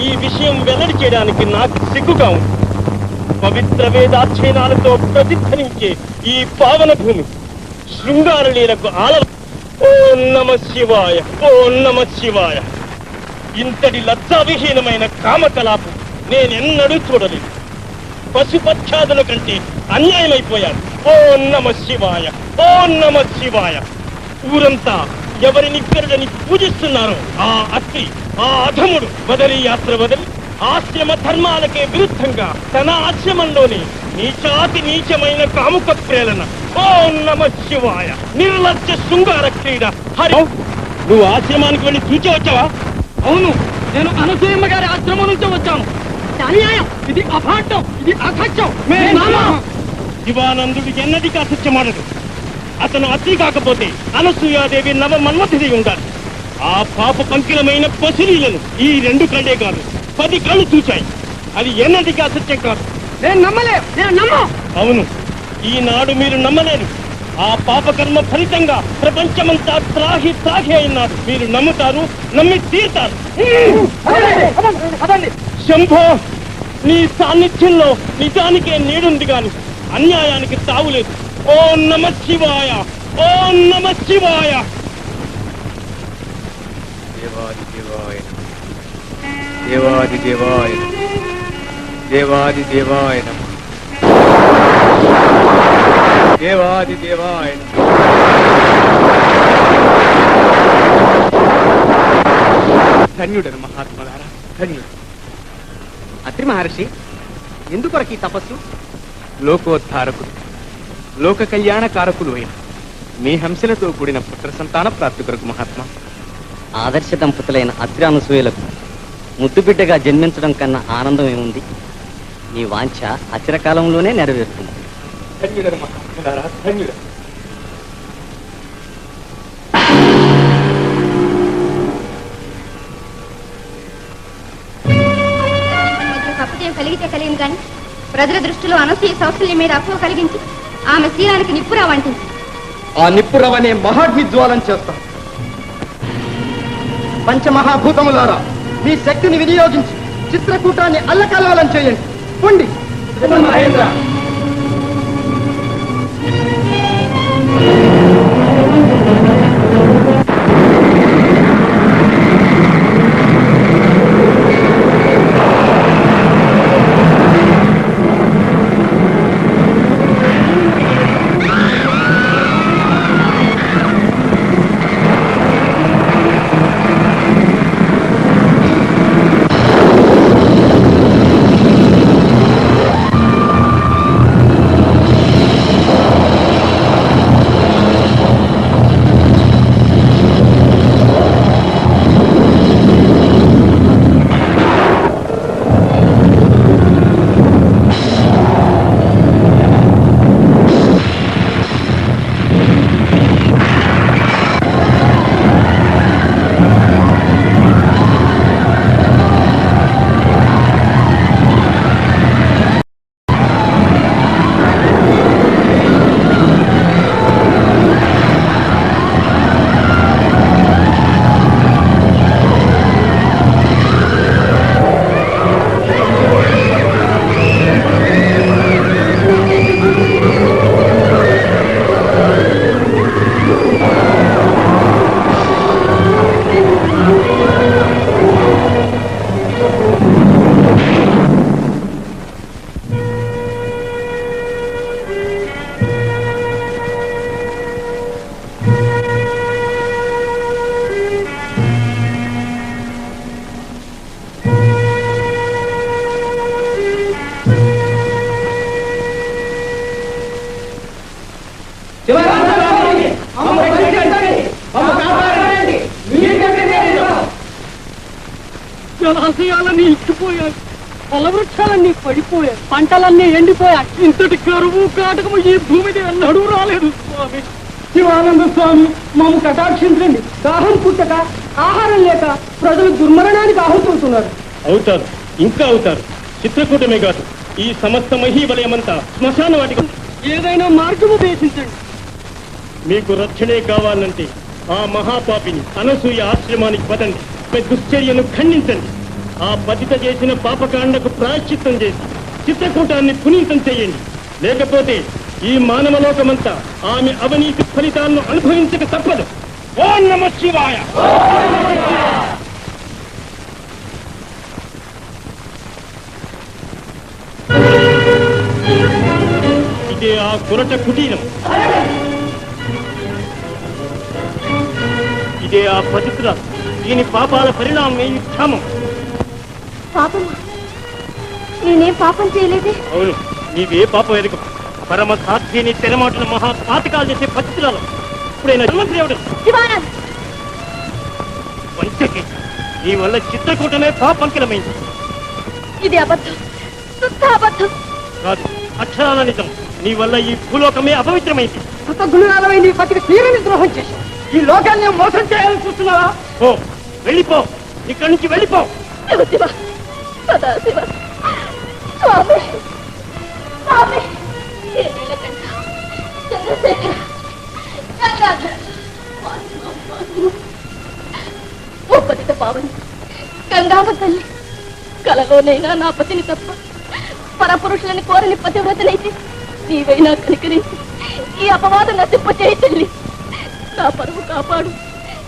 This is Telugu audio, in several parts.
ఈ విషయం వెల్లడి చేయడానికి నాకు సిగ్గుగా ఉంది. పవిత్ర వేదాధ్యయనాలతో ప్రతిధ్వనించే ఈ పావన భూమి శృంగార లీలకు ఆలవ. ఓం నమ శివాయ, ఓం నమ శివాయ. ఇంతటి లజ్జావిహీనమైన కామకలాపం నేనెన్నడూ చూడలేదు. పశుపక్షాదుల కంటే అన్యాయమైపోయాను. ఓం నమ శివాయ, ఓం నమ శివాయ. ఊరంతా ఎవరిని పెరడని పూజిస్తున్నారో ఆ అత్రి, ఆ అధముడు బదరీ యాత్ర వదిలి ఆశ్రమ ధర్మాలకే విరుద్ధంగా తన ఆశ్రమంలోనే నీచాతి నీచమైన కాముక ప్రేరణ. ఓం నమ శివాయ. నిర్లజ్జ శృంగార క్రీడ. హరి, నువ్వు ఆశ్రమానికి వెళ్ళి చూచి వచ్చావా? అవును, నేను అనసూయమ్మ గారి ఆశ్రమం నుంచి వచ్చాను. అన్యాయం, ఇది అభాండం, ఇది అసత్యం. శివానందుడికి ఎన్నటికీ అసత్యమాడదు. అతను అత్రి కాకపోతే అనసూయాదేవి నవ మన్మథుడి ఉండాలి. ఆ పాప పంకిలమైన పశువులను ఈ 2 కళ్ళే కాదు 10 కళ్ళు చూచాయి. అది ఎన్నటికీ అసత్యం కాదు. నేను నమ్మను. అవును, ఈనాడు మీరు నమ్మలేరు. ఆ పాపకర్మ ఫలితంగా ప్రపంచమంతా త్రాహి అయినారు. మీరు నమ్ముతారు, నమ్మి తీరుతారు. శంభో, నీ సాన్నిధ్యంలో నిజానికే నీడుంది గాని అన్యాయానికి తావులేదు. ఓం నమ శివాయ, ఓం నమ శివాయ. దేవాది దేవాయ, దేవాది దేవాయ, దేవాది దేవాయ నమః. దేవాది దేవాయ ధన్యుడను మహాత్మగారా, ధన్యుడు. అత్రి మహర్షి, ఎందుకొరకు ఈ తపస్సు? లోకోద్ధారకుడు, లోక కళ్యాణ కారకులు అయిన మీ హంసలతో కూడిన పుత్ర సంతాన ప్రాప్తి కొరకు మహాత్మా. ఆదర్శ దంపతులైన అత్రి అనసూయలకు ముద్దు బిడ్డగా జన్మించడం కన్నా ఆనందం ఏముంది? ఈ వాంఛ అచిరకాలంలోనే నెరవేరుతుంది. ధన్యుడను మహాత్మగారా, ధన్యుడు. కలిగితే కలిగింది కానీ ప్రజల దృష్టిలో అనసూయ సౌశల్యం మీద అపోహ కలిగించి ఆమె శీలానికి నిప్పురా వంటింది. ఆ నిప్పురవనే మహాగ్నిజ్వాలం చేస్తాం. పంచమహాభూతములారా, మీ శక్తిని వినియోగించి చిత్రకూటాన్ని అల్లకల్లోలం చేయండి. పొండి. మహేంద్ర, జలాశయాలన్నీ ఇచ్చిపోయాయి, ఫలవృక్షాలన్నీ పడిపోయాయి, పంటలన్నీ ఎండిపోయాయి. ఇంతటి కరువు కాటకము ఈ భూమి ఎన్నడూ రాలేదు స్వామి. శివానంద స్వామి, మాము కటాక్షించండి. దాహం పుట్టక, ఆహారం లేక ప్రజలు దుర్మరణానికి ఆహుతవుతున్నారు. అవుతారు, ఇంకా అవుతారు. చిత్రకూటమే కాదు, ఈ సమస్త మహీబలయమంతా శ్మశాన వాటికి. ఏదైనా మార్గము దేశించండి. మీకు రక్షణే కావాలంటే ఆ మహాపాపిని అనసూయ ఆశ్రమానికి పదండి. దుశ్చర్యను ఖండించండి. ఆ పతిత చేసిన పాపకాండకు ప్రాయశ్చిత్తం చేసి చిత్రకూటాన్ని పునీతం చేయండి. లేకపోతే ఈ మానవలోకమంతా ఆమె అవినీతి ఫలితాలను అనుభవించక తప్పదు. ఓం నమః శివాయ. ఇదే ఆ కురట కుటీరం, ఇదే ఆ పతితురాలు. దీని పాపాల పరిణామమే ఈ క్షామం. పాపమా? నేనేం పాపం చేయలేదే. అవును, నీవే పాపం ఎదుగు. పరమ సాధ్విని తెరమాటల మహా పాతకాలు చేసే పతితురాలు. ఇప్పుడైనా జన్మదేవుడు శివానంద్, వంచకి నీ వల్ల చిత్రకూటమే పాపంకిలమైంది. ఇది అబద్ధం, శుద్ధ అబద్ధం. కాదు, అక్షరాల నిజం. నీ వల్ల ఈ భూలోకమే అపవిత్రమైంది. కృతజ్ఞురాలమైన నీ పతికి తీరని ద్రోహం చేసి ఈ లోకాన్ని మోసం చేయాలని చూస్తున్నావా? ఓ వెళ్ళిపో, ఇక్కడి నుంచి వెళ్ళిపో. శివ శివ, సదాశివ, స్వామి, స్వామి, ఏ నీలకంఠ, చంద్రశేఖర, గంగాధర, ఓ పతిత పావని గంగామ తల్లి, కలలోనైనా నా పతిని తప్ప పరపురుషులని కోరని పతివ్రతనైతే నీవైనా కనికరించి ఈ అపవాదం నశింపచేయి తల్లి. నా పరువు కాపాడు,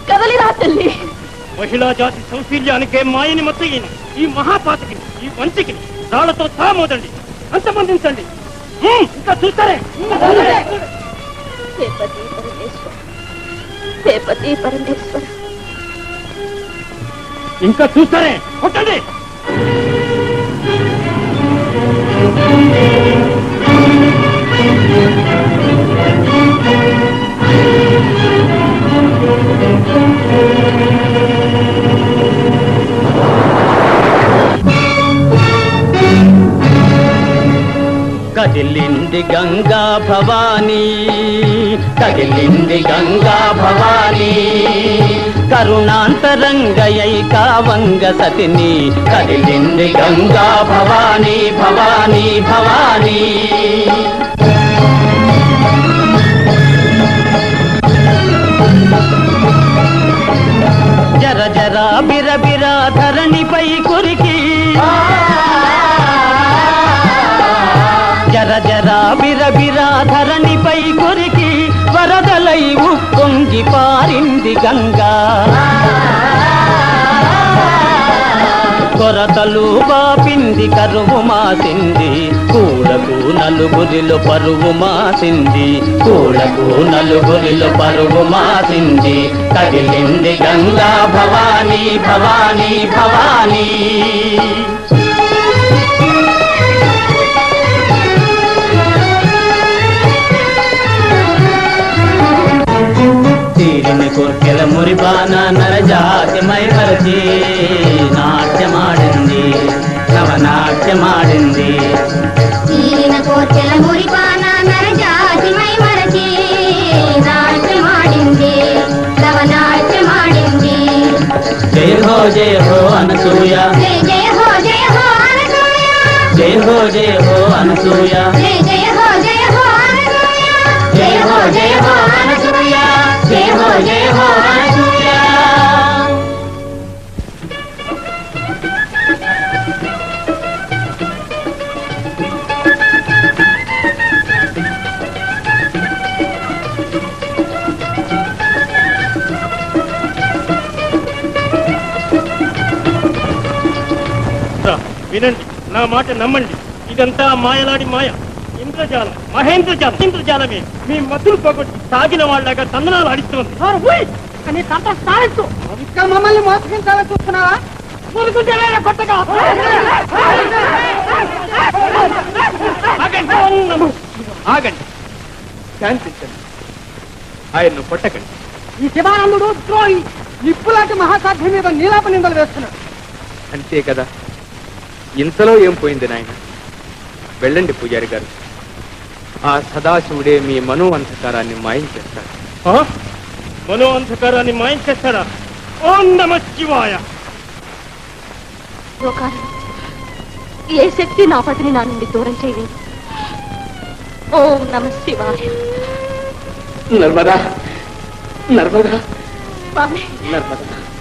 కదలిరా తల్లి. మహిళా జాతి సౌశీల్యానికే మాయని మత్తగిన ఈ మహాపాతకి, ఈ వంచకి రాళ్లతో తామోదండి, అంతమందించండి. ఇంకా చూస్తారే. సేపతి పరమేశ్వర, సేపతి పరమేశ్వర. ఇంకా చూస్తారే, కొట్టండి. కదిలింది గంగా భవానీ, కదిలింది గంగా భవానీ, కరుణాంతరంగయై కావంగ సతిని, కదిలింది గంగా భవానీ, భవానీ భవానీ. జర జర బిరబిరా ధరణిపై కురికి, జర జర బిరబిరా ధరణిపై కురికి, వరదలై ఉప్పొంగి పారింది గంగా. కొరతలు బాపింది, కరువు మాసింది, కూడకు నలుగురిలో పరువు మాసింది, కూడకు నలుగురిలో పరువు మాసింది. కదిలింది గంగా భవానీ, భవానీ భవానీ. తీరిని కోర్కెల మురిపాన నరజాతి మై మరచి నాట్యమాడింది, నవనాట్యమాడింది. తీరిన కోర్కెల మురిపాన నరజాతి మై మరచి నాట్యమాడింది, నవనాట్యమాడింది. జయ హో అనసూయ, జయ జయ హో అనసూయ, జయ హో అనసూయ, జయ జయ హో అనసూయ, జయ హో అనసూయ, జయ హో అనసూయ. వినండి, నా మాట నమ్మండి. ఇదంతా మాయలాడి మాయ, ఇంద్రజాలం, మహేంద్రజాలం. ఇంద్రజాలమే మీ మతులు పోగొట్టి సాగిన వాళ్ళగా తందనాలు ఆడిస్తుంది. అని తంట స్థానిస్తూ ఇంకా మమ్మల్ని మోసగించాలని చూస్తున్నావా? కొత్తగా ఆగండి, శాంతించండి, ఆయన్ను కొట్టకండి. ఈ శివానందుడు ద్రోహి, నిప్పులాంటి మహాసాధ్యం మీద నీలాప నిందలు వేస్తున్నాడు. అంతే కదా, ఇంతలో ఏం పోయింది నాయన? వెళ్ళండి పూజారి గారు, ఆ సదాశివుడే మీ మనో అంధకారాన్ని మాయం చేస్తాడు. మనో అంధకారాన్ని మాయం చేస్తాడా? ఓం నమః శివాయ. ఏ శక్తి నా పతిని నా నుండి దూరం చేయలేదు. ఓం నమః శివాయ. నర్మదా, నర్మదా, స్వామి, నర్మదా.